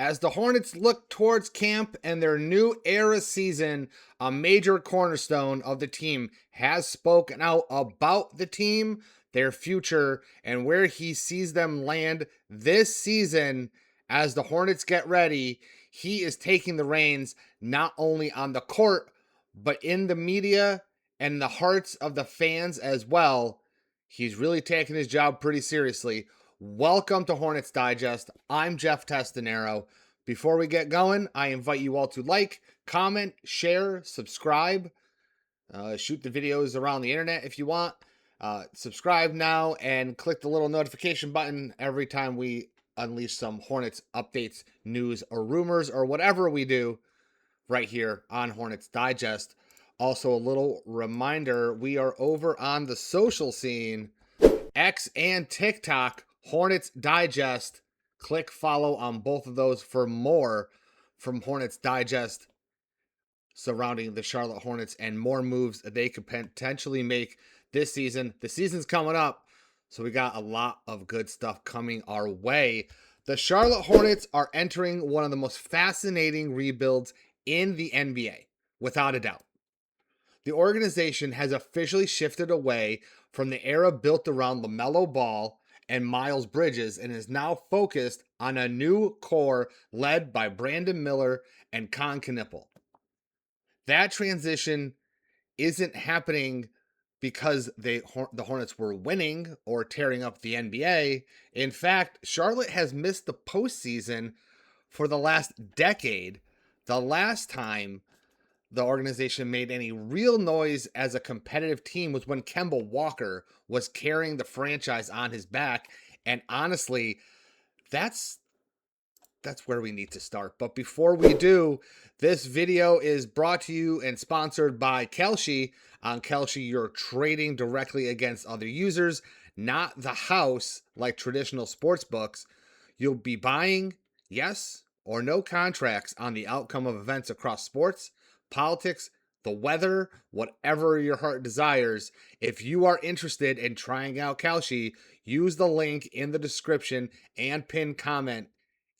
As the Hornets look towards camp and their new era season, a major cornerstone of the team has spoken out about the team, their future, and where he sees them land this season. As the Hornets get ready, he is taking the reins not only on the court, but in the media and the hearts of the fans as well. He's really taking his job pretty seriously. Welcome to Hornets Digest. I'm Jeff Testanero. Before we get going, I invite you all to like, comment, share, subscribe, shoot the videos around the internet if you want. Subscribe now and click the little notification button every time we unleash some Hornets updates, news, or rumors, or whatever we do right here on Hornets Digest. Also, a little reminder, we are over on the social scene, X and TikTok, Hornets Digest. Click follow on both of those for more from Hornets Digest surrounding the Charlotte Hornets and more moves that they could potentially make this season. The season's coming up, so we got a lot of good stuff coming our way. The Charlotte Hornets are entering one of the most fascinating rebuilds in the NBA, without a doubt. The organization has officially shifted away from the era built around LaMelo Ball and Miles Bridges and is now focused on a new core led by Brandon Miller and Con Knipple. That transition isn't happening because the Hornets were winning or tearing up the NBA. In fact, Charlotte has missed the postseason for the last decade. The last time the organization made any real noise as a competitive team was when Kemba Walker was carrying the franchise on his back. And honestly, that's where we need to start. But before we do, this video is brought to you and sponsored by Kalshi. On Kalshi, you're trading directly against other users, not the house like traditional sports books. You'll be buying, yes or no contracts on the outcome of events across sports, politics, the weather, whatever your heart desires. If you are interested in trying out Kalshi, use the link in the description and pinned comment.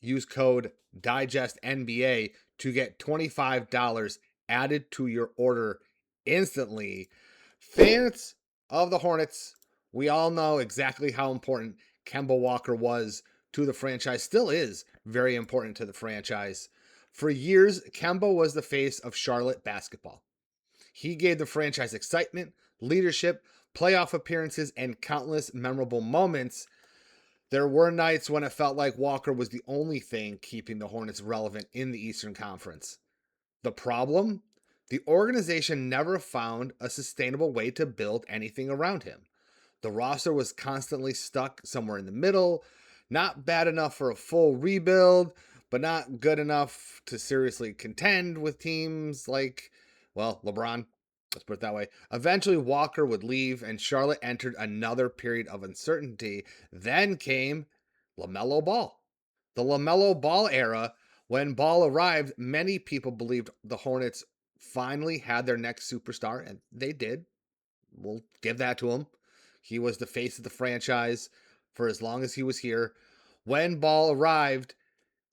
Use code DIGESTNBA to get $25 added to your order instantly. Fans of the Hornets, we all know exactly how important Kemba Walker was to the franchise, still is very important to the franchise. For years, Kemba was the face of Charlotte basketball. He gave the franchise excitement, leadership, playoff appearances, and countless memorable moments. There were nights when it felt like Walker was the only thing keeping the Hornets relevant in the Eastern Conference. The problem? The organization never found a sustainable way to build anything around him. The roster was constantly stuck somewhere in the middle, not bad enough for a full rebuild, but not good enough to seriously contend with teams like, well, LeBron. Let's put it that way. Eventually, Walker would leave, and Charlotte entered another period of uncertainty. Then came LaMelo Ball. The LaMelo Ball era, when Ball arrived, many people believed the Hornets finally had their next superstar, and they did. We'll give that to him. He was the face of the franchise for as long as he was here. When Ball arrived,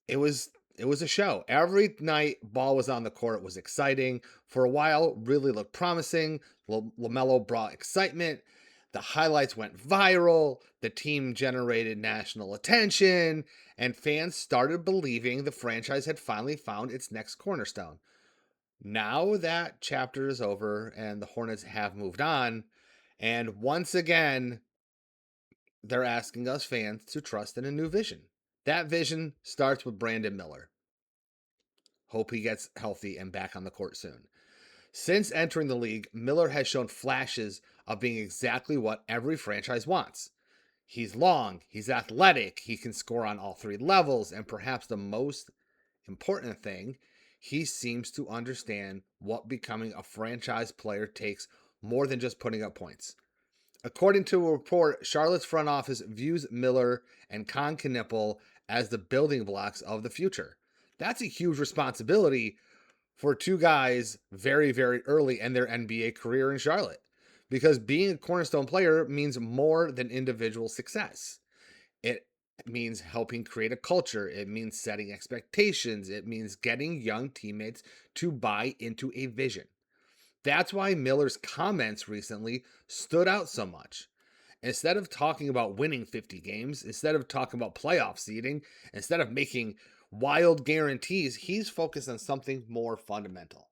it was a show. Every night Ball was on the court, it was exciting. For a while, really looked promising. LaMelo brought excitement. The highlights went viral. The team generated national attention, and fans started believing the franchise had finally found its next cornerstone. Now that chapter is over and the Hornets have moved on, and once again, they're asking us fans to trust in a new vision. That vision starts with Brandon Miller. Hope he gets healthy and back on the court soon. Since entering the league, Miller has shown flashes of being exactly what every franchise wants. He's long, he's athletic, he can score on all three levels, and perhaps the most important thing, he seems to understand what becoming a franchise player takes more than just putting up points. According to a report, Charlotte's front office views Miller and Con Knipple as the building blocks of the future. That's a huge responsibility for two guys very, very early in their NBA career in Charlotte. Because being a cornerstone player means more than individual success. It It means helping create a culture. It means setting expectations. It means getting young teammates to buy into a vision. That's why Miller's comments recently stood out so much. Instead of talking about winning 50 games, instead of talking about playoff seeding, instead of making wild guarantees, he's focused on something more fundamental: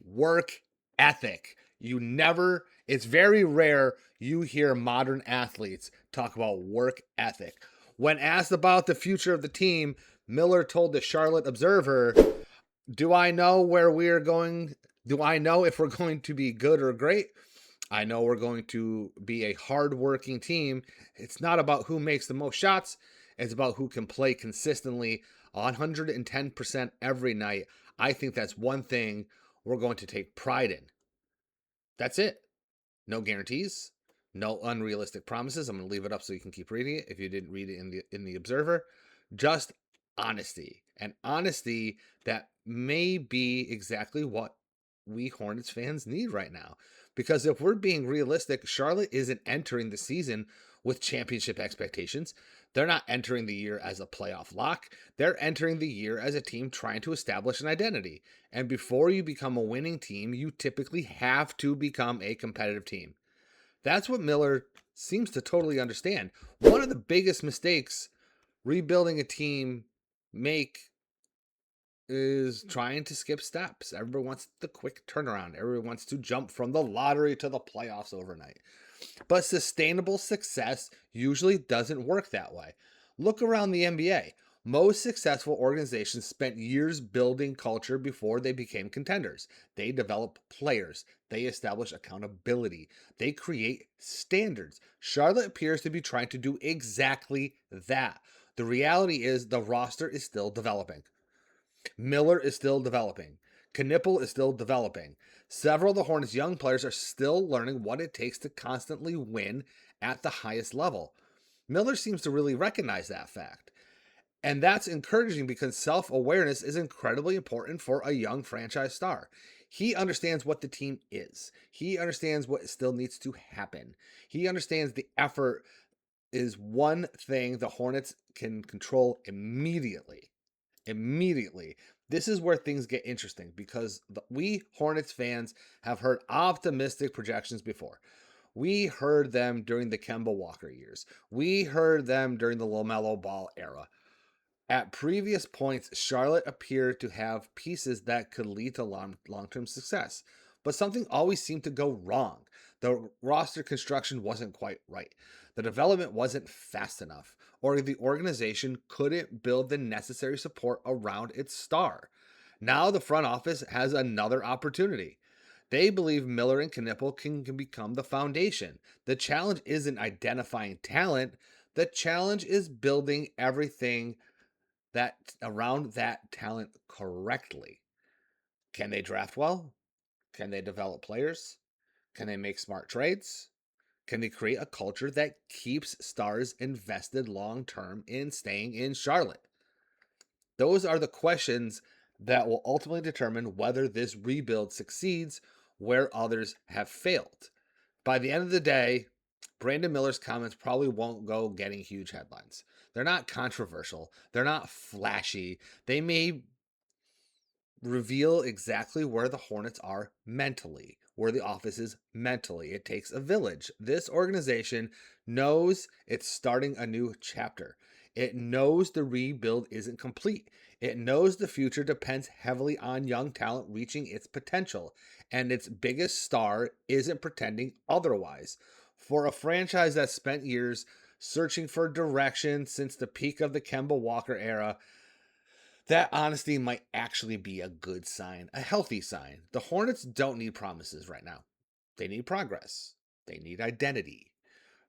work ethic. It's very rare you hear modern athletes talk about work ethic. When asked about the future of the team, Miller told the Charlotte Observer, do I know where we're going? Do I know if we're going to be good or great? I know we're going to be a hard-working team. It's not about who makes the most shots. It's about who can play consistently 110% every night. I think that's one thing we're going to take pride in. That's it. No guarantees, no unrealistic promises. I'm going to leave it up so you can keep reading it if you didn't read it in the Observer. Just honesty, and honesty that may be exactly what we Hornets fans need right now. Because if we're being realistic, Charlotte isn't entering the season with championship expectations. They're not entering the year as a playoff lock. They're entering the year as a team trying to establish an identity. And before you become a winning team, you typically have to become a competitive team. That's what Miller seems to totally understand. One of the biggest mistakes rebuilding a team make is trying to skip steps. Everybody wants the quick turnaround. Everyone wants to jump from the lottery to the playoffs overnight. But sustainable success usually doesn't work that way. Look around the NBA. Most successful organizations spent years building culture before they became contenders. They develop players. They establish accountability. They create standards. Charlotte appears to be trying to do exactly that. The reality is the roster is still developing. Miller is still developing. Knipple is still developing. Several of the Hornets' young players are still learning what it takes to constantly win at the highest level. Miller seems to really recognize that fact. And that's encouraging because self awareness is incredibly important for a young franchise star. He understands what the team is, he understands what still needs to happen. He understands the effort is one thing the Hornets can control immediately. Immediately. This is where things get interesting because we Hornets fans have heard optimistic projections before. We heard them during the Kemba Walker years. We heard them during the LaMelo Ball era. At previous points, Charlotte appeared to have pieces that could lead to long-term success, but something always seemed to go wrong. The roster construction wasn't quite right. The development wasn't fast enough, or the organization couldn't build the necessary support around its star. Now the front office has another opportunity. They believe Miller and Knipple can become the foundation. The challenge isn't identifying talent. The challenge is building everything that around that talent correctly. Can they draft well? Can they develop players? Can they make smart trades? Can they create a culture that keeps stars invested long term in staying in Charlotte? Those are the questions that will ultimately determine whether this rebuild succeeds where others have failed. By the end of the day, Brandon Miller's comments probably won't go getting huge headlines. They're not controversial. They're not flashy. They may reveal exactly where the Hornets are mentally, where the office is mentally. It takes a village. This organization knows it's starting a new chapter. It knows the rebuild isn't complete. It knows the future depends heavily on young talent reaching its potential, and its biggest star isn't pretending otherwise. For a franchise that spent years searching for direction since the peak of the Kemba Walker era, that honesty might actually be a good sign, a healthy sign. The Hornets don't need promises right now. They need progress. They need identity.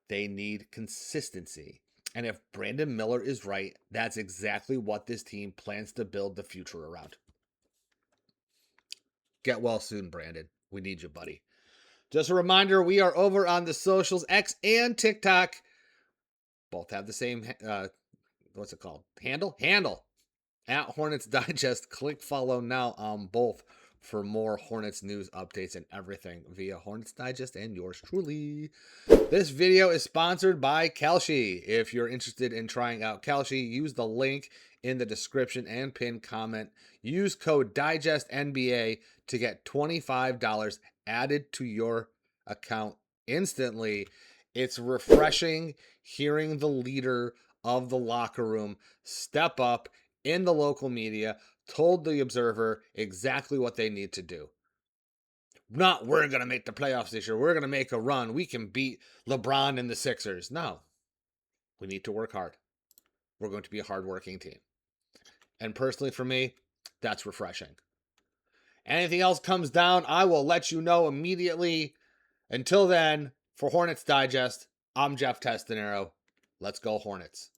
They need consistency. And if Brandon Miller is right, that's exactly what this team plans to build the future around. Get well soon, Brandon. We need you, buddy. Just a reminder, we are over on the socials, X and TikTok. Both have the same, what's it called? Handle at Hornets Digest. Click follow now on both for more Hornets news, updates, and everything via Hornets Digest and yours truly. This video is sponsored by Kalshi. If you're interested in trying out Kalshi, use the link in the description and pinned comment. Use code DIGESTNBA to get $25 added to your account instantly. It's refreshing hearing the leader of the locker room step up in the local media, told the Observer exactly what they need to do. Not, we're going to make the playoffs this year. We're going to make a run. We can beat LeBron and the Sixers. No. We need to work hard. We're going to be a hardworking team. And personally, for me, that's refreshing. Anything else comes down, I will let you know immediately. Until then, for Hornets Digest, I'm Jeff Testanero. Let's go Hornets.